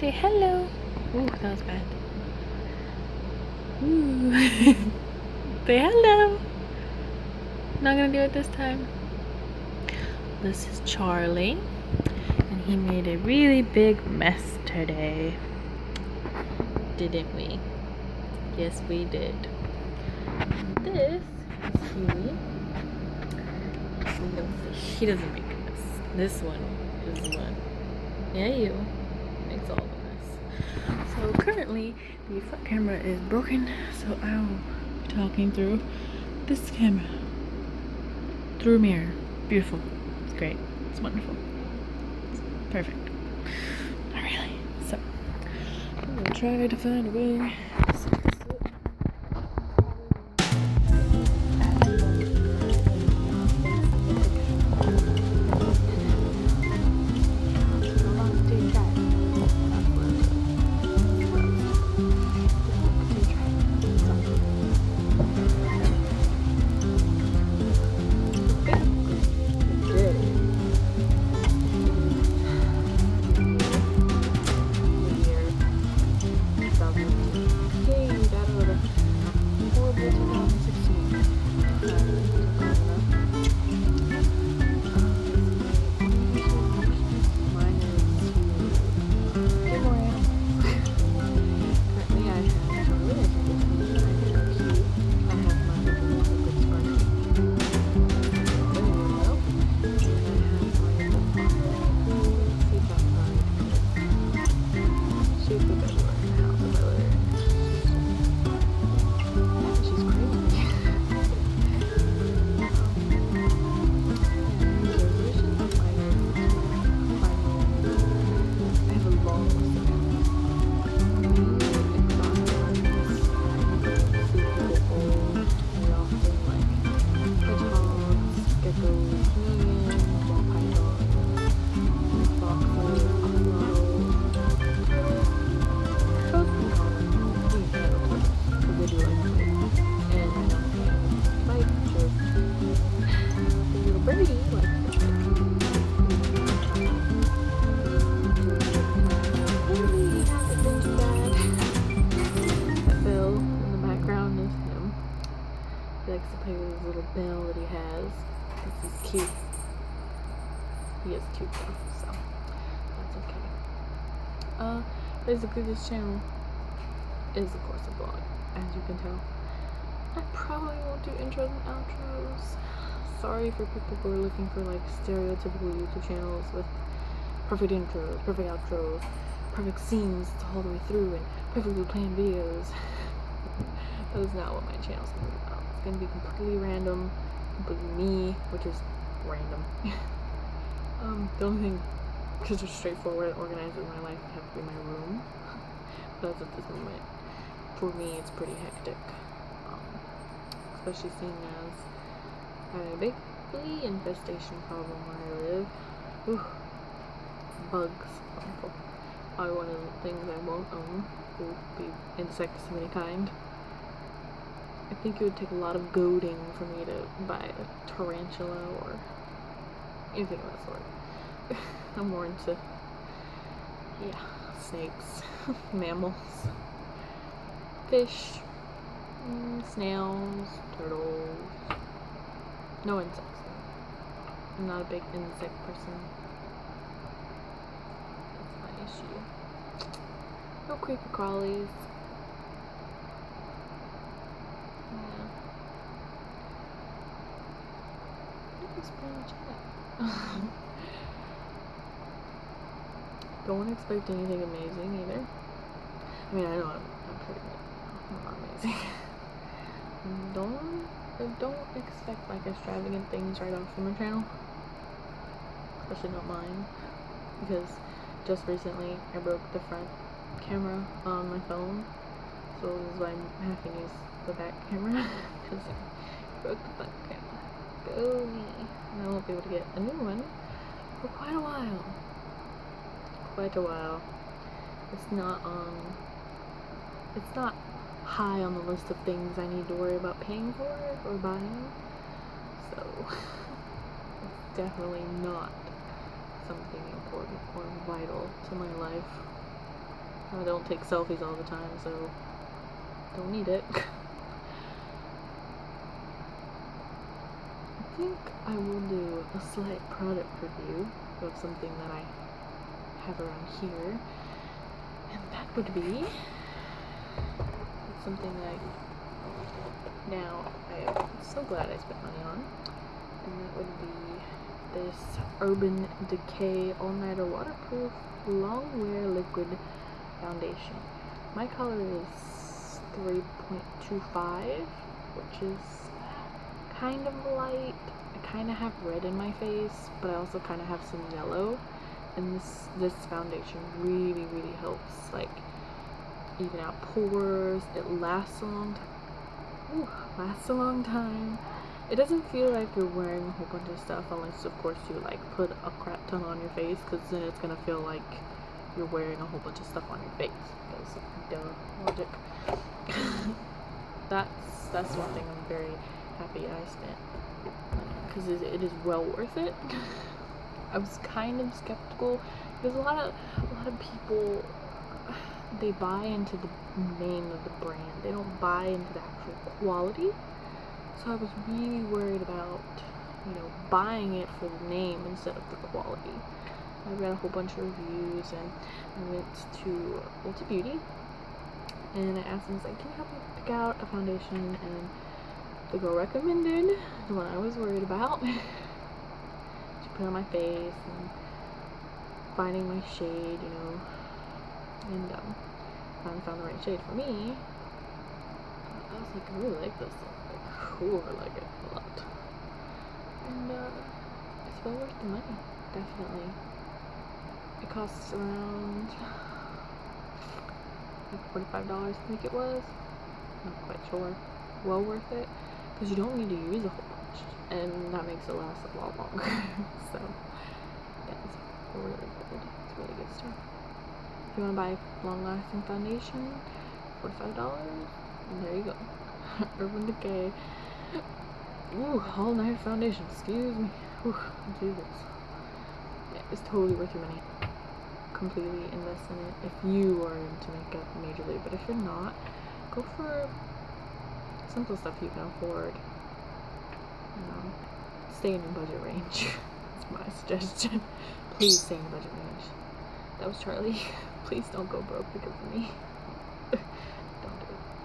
Say hello. Ooh, that was bad. Ooh. Say hello. Not gonna do it this time. This is Charlie, and he made a really big mess today. Didn't we? Yes, we did. This is Huey. No, he doesn't make a mess. This one is the one. Yeah, you. Makes all the mess. So currently, the front camera is broken, so I'll be talking through this camera. Through a mirror. Beautiful. It's great. It's wonderful. It's perfect. Not really. So, I'm gonna try to find a way to set this up. Bell that he has. This is cute. He is cute though, so that's okay. Basically this channel is of course a vlog, as you can tell. I probably won't do intros and outros. Sorry for people who are looking for like stereotypical YouTube channels with perfect intros, perfect outros, perfect scenes all the way through, and perfectly planned videos. That is not what my channel's gonna be about. It's gonna be completely random, completely me, which is random. The only thing just straightforward and organized in my life would have to be my room. But as of this moment, for me, it's pretty hectic. Especially seeing as I have a big flea infestation problem where I live. Ooh, bugs. Wonderful. Probably one of the things I won't own will be insects of any kind. I think it would take a lot of goading for me to buy a tarantula or anything of that sort. I'm more into, snakes, mammals, fish, snails, turtles, no insects. I'm not a big insect person. That's my issue. No creepy crawlies. Don't expect anything amazing either. I mean, I know I'm pretty good. I'm not amazing. don't expect like extravagant things right off from the channel. Especially not mine. Because just recently I broke the front camera on my phone. So this is why I'm having to use the back camera. Because I broke the front camera. Go me. And I won't be able to get a new one for quite a while. It's not high on the list of things I need to worry about paying for or buying. So it's definitely not something important or vital to my life. I don't take selfies all the time, so don't need it. I think I will do a slight product review of something that I have around here, and that would be something that I am so glad I spent money on, and that would be this Urban Decay All-Nighter Waterproof Long Wear Liquid Foundation. My color is 3.25, which is kind of light. I kind of have red in my face, but I also kind of have some yellow, and this foundation really helps like even out pores. It lasts a long time. Lasts a long time. It doesn't feel like you're wearing a whole bunch of stuff, unless of course you like put a crap ton on your face, because then it's gonna feel like you're wearing a whole bunch of stuff on your face. Because duh, logic. that's one thing I'm very happy I spent, because it is well worth it. I was kind of skeptical because a lot of people, they buy into the name of the brand. They don't buy into the actual quality. So I was really worried about, buying it for the name instead of the quality. I read a whole bunch of reviews, and I went to Ulta Beauty, and I asked them, I was like, can you help me pick out a foundation? And the girl recommended the one I was worried about. She put it on my face, and finding my shade, and finally found the right shade for me. I was like, I really like this. I like it a lot. And it's well worth the money, definitely. It costs around like $45, I think it was. Not quite sure. Well worth it, because you don't need to use a whole bunch, and that makes it last a lot longer. So yeah, it's really good. It's really good stuff. If you want to buy long-lasting foundation, $45, and there you go. Urban Decay. Ooh, all-night foundation. Excuse me. Ooh, Jesus. Yeah, it's totally worth your money. Completely invest in it if you are into makeup majorly. But if you're not, go for simple stuff you can afford. Stay in your budget range. That's my suggestion. Please stay in your budget range. That was Charlie. Please don't go broke because of me.